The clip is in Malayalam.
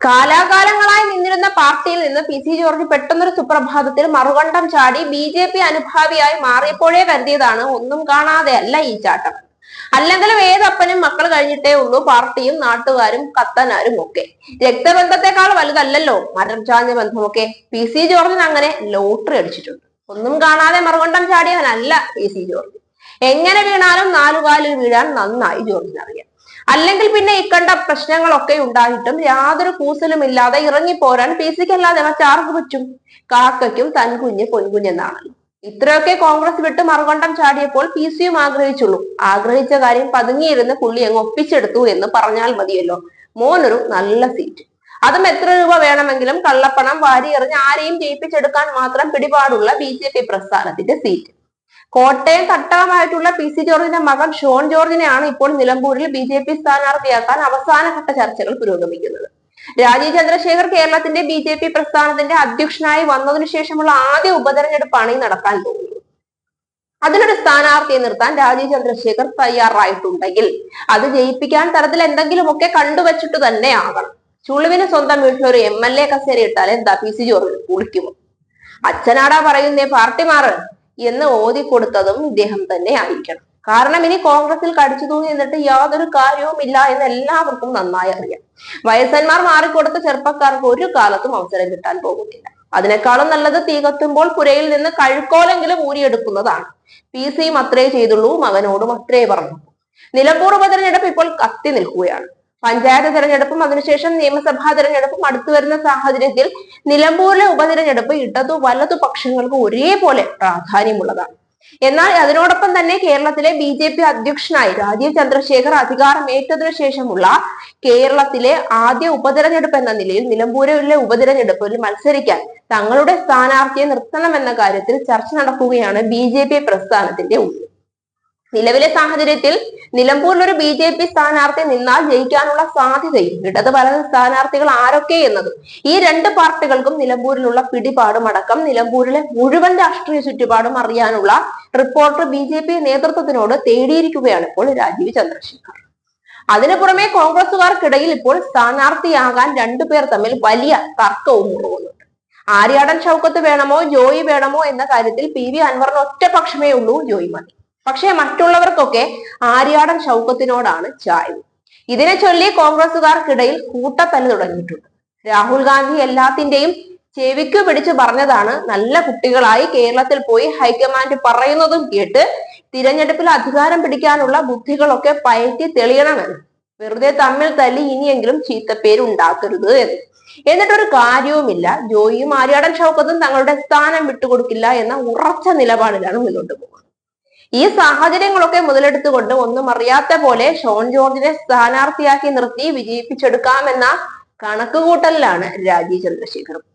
കാലാകാലങ്ങളായി നിന്നിരുന്ന പാർട്ടിയിൽ നിന്ന് പി സി ജോർജ് പെട്ടെന്നൊരു സുപ്രഭാതത്തിൽ മറുകണ്ഠം ചാടി ബി ജെ പി അനുഭാവിയായി മാറിയപ്പോഴേ കരുതിയതാണ് ഒന്നും കാണാതെ അല്ല ഈ ചാട്ടം. അല്ലെങ്കിലും ഏതപ്പനും മക്കൾ കഴിഞ്ഞിട്ടേ ഉള്ളൂ പാർട്ടിയും നാട്ടുകാരും കത്തനാരും ഒക്കെ. രക്തബന്ധത്തെക്കാൾ വലുതല്ലല്ലോ മരം ചാഞ്ഞ ബന്ധമൊക്കെ. പി സി ജോർജിന് അങ്ങനെ ലോട്ടറി അടിച്ചിട്ടുണ്ട്. ഒന്നും കാണാതെ മറുകണ്ഠം ചാടിയവനല്ല പി സി ജോർജ്. എങ്ങനെ വീണാലും നാലുകാലിൽ വീഴാൻ നന്നായി ജോർജിനറിയാം. അല്ലെങ്കിൽ പിന്നെ ഇക്കണ്ട പ്രശ്നങ്ങളൊക്കെ ഉണ്ടായിട്ടും യാതൊരു കൂസലുമില്ലാതെ ഇറങ്ങിപ്പോരാൻ പി സിക്ക് അല്ലാതെ മറ്റാർക്ക് പറ്റും? കാക്കയ്ക്കും തൻകുഞ്ഞ് പൊൻകുഞ്ഞെന്നാണല്ലോ. ഇത്രയൊക്കെ കോൺഗ്രസ് വിട്ട് മറുകണ്ഠം ചാടിയപ്പോൾ പി സിയും ആഗ്രഹിച്ചുള്ളൂ. ആഗ്രഹിച്ച കാര്യം പതുങ്ങിയിരുന്ന് പുള്ളി അങ്ങ് ഒപ്പിച്ചെടുത്തു എന്ന് പറഞ്ഞാൽ മതിയല്ലോ. മോനൊരു നല്ല സീറ്റ്, അതും എത്ര രൂപ വേണമെങ്കിലും കള്ളപ്പണം വാരി എറിഞ്ഞ് ആരെയും ജയിപ്പിച്ചെടുക്കാൻ മാത്രം പിടിപാടുള്ള ബി ജെ പി പ്രസ്ഥാനത്തിന്റെ സീറ്റ്. കോട്ടയം തട്ടകമായിട്ടുള്ള പി സി ജോർജിന്റെ മകൻ ഷോൺ ജോർജിനെയാണ് ഇപ്പോൾ നിലമ്പൂരിൽ ബി ജെ പി സ്ഥാനാർത്ഥിയാക്കാൻ അവസാനഘട്ട ചർച്ചകൾ പുരോഗമിക്കുന്നത്. രാജീവ് ചന്ദ്രശേഖർ കേരളത്തിന്റെ ബി ജെ പി പ്രസ്ഥാനത്തിന്റെ അധ്യക്ഷനായി വന്നതിനു ശേഷമുള്ള ആദ്യ ഉപതെരഞ്ഞെടുപ്പാണ് ഈ നടക്കാൻ പോകുന്നത്. അതിനൊരു സ്ഥാനാർത്ഥിയെ നിർത്താൻ രാജീവ് ചന്ദ്രശേഖർ തയ്യാറായിട്ടുണ്ടെങ്കിൽ അത് ജയിപ്പിക്കാൻ തരത്തിൽ എന്തെങ്കിലുമൊക്കെ കണ്ടുവച്ചിട്ട് തന്നെ ആകണം. ചുളുവിന് സ്വന്തം വീട്ടിലൊരു MLA കസേര ഇട്ടാൽ എന്താ പി സി ജോർജ് കുളിക്കുമോ? അച്ഛനാടാ പറയുന്നേ പാർട്ടി മാറ് എന്ന് ഓതിക്കൊടുത്തതും ഇദ്ദേഹം തന്നെ ആയിരിക്കണം. കാരണം ഇനി കോൺഗ്രസിൽ കടിച്ചു തൂങ്ങി എന്നിട്ട് യാതൊരു കാര്യവും ഇല്ല എന്ന് എല്ലാവർക്കും നന്നായി അറിയാം. വയസ്സന്മാർ മാറിക്കൊടുത്ത ചെറുപ്പക്കാർക്ക് ഒരു കാലത്തും അവസരം കിട്ടാൻ പോകുന്നില്ല. അതിനേക്കാളും നല്ലത് തീ കത്തുമ്പോൾ പുരയിൽ നിന്ന് കഴുക്കോലെങ്കിലും ഊരിയെടുക്കുന്നതാണ്. പി സിയും അത്രേ ചെയ്തുള്ളൂ, മകനോടും അത്രേ പറഞ്ഞു. നിലമ്പൂർ ഉപതെരഞ്ഞെടുപ്പ് ഇപ്പോൾ കത്തി നിൽക്കുകയാണ്. പഞ്ചായത്ത് തെരഞ്ഞെടുപ്പും അതിനുശേഷം നിയമസഭാ തെരഞ്ഞെടുപ്പും അടുത്തു വരുന്ന സാഹചര്യത്തിൽ നിലമ്പൂരിലെ ഉപതെരഞ്ഞെടുപ്പ് ഇടതു വലതു പക്ഷങ്ങൾക്ക് ഒരേപോലെ പ്രാധാന്യമുള്ളതാണ്. എന്നാൽ അതിനോടൊപ്പം തന്നെ കേരളത്തിലെ ബി ജെ പി അധ്യക്ഷനായി രാജീവ് ചന്ദ്രശേഖർ അധികാരമേറ്റതിനു ശേഷമുള്ള കേരളത്തിലെ ആദ്യ ഉപതെരഞ്ഞെടുപ്പ് എന്ന നിലയിൽ നിലമ്പൂരിലെ ഉപതെരഞ്ഞെടുപ്പിൽ മത്സരിക്കാൻ തങ്ങളുടെ സ്ഥാനാർത്ഥിയെ നിർത്തണമെന്ന കാര്യത്തിൽ ചർച്ച നടക്കുകയാണ് ബി ജെ പി പ്രസ്ഥാനത്തിന്റെ ഉള്ളിൽ. നിലവിലെ സാഹചര്യത്തിൽ നിലമ്പൂരിൽ ഒരു ബി ജെ പി സ്ഥാനാർത്ഥി നിന്നാൽ ജയിക്കാനുള്ള സാധ്യതയും ഇടത് വലത് സ്ഥാനാർത്ഥികൾ ആരൊക്കെ എന്നതും ഈ രണ്ട് പാർട്ടികൾക്കും നിലമ്പൂരിലുള്ള പിടിപാടും അടക്കം നിലമ്പൂരിലെ മുഴുവൻ രാഷ്ട്രീയ ചുറ്റുപാടും അറിയാനുള്ള റിപ്പോർട്ടർ ബി ജെ പി നേതൃത്വത്തിനോട് തേടിയിരിക്കുകയാണ് ഇപ്പോൾ രാജീവ് ചന്ദ്രശേഖർ. അതിനു പുറമെ കോൺഗ്രസുകാർക്കിടയിൽ ഇപ്പോൾ സ്ഥാനാർത്ഥിയാകാൻ രണ്ടുപേർ തമ്മിൽ വലിയ തർക്കവും മുറുകുന്നുണ്ട്. ആര്യാടൻ ഷൗക്കത്ത് വേണമോ ജോയി വേണമോ എന്ന കാര്യത്തിൽ PV അൻവറിന് ഒറ്റപക്ഷമേ ഉള്ളൂ, ജോയി മതി. പക്ഷേ മറ്റുള്ളവർക്കൊക്കെ ആര്യാടൻ ഷൗക്കത്തിനോടാണ് ചായ്വ്. ഇതിനെ ചൊല്ലി കോൺഗ്രസുകാർക്കിടയിൽ കൂട്ടത്തല്ല് തുടങ്ങിയിട്ടുണ്ട്. രാഹുൽ ഗാന്ധി എല്ലാത്തിന്റെയും ചെവിക്കു പിടിച്ചു പറഞ്ഞതാണ് നല്ല കുട്ടികളായി കേരളത്തിൽ പോയി ഹൈക്കമാൻഡ് പറയുന്നതും കേട്ട് തിരഞ്ഞെടുപ്പിൽ അധികാരം പിടിക്കാനുള്ള ബുദ്ധികളൊക്കെ പയറ്റി തെളിയണമെന്ന്. വെറുതെ തമ്മിൽ തല്ലി ഇനിയെങ്കിലും ചീത്തപ്പേര് ഉണ്ടാക്കരുത് എന്ന്. എന്നിട്ടൊരു കാര്യവുമില്ല, ജോയിയും ആര്യാടൻ ഷൗക്കത്തും തങ്ങളുടെ സ്ഥാനം വിട്ടുകൊടുക്കില്ല എന്ന ഉറച്ച നിലപാടിലാണ് മുന്നോട്ട് പോകുന്നത്. ഈ സാഹചര്യങ്ങളൊക്കെ മുതലെടുത്തുകൊണ്ട് ഒന്നും അറിയാത്ത പോലെ ഷോൺ ജോർജിനെ സ്ഥാനാർത്ഥിയാക്കി നിർത്തി വിജയിപ്പിച്ചെടുക്കാമെന്ന കണക്കുകൂട്ടലിലാണ് രാജീവ് ചന്ദ്രശേഖർ.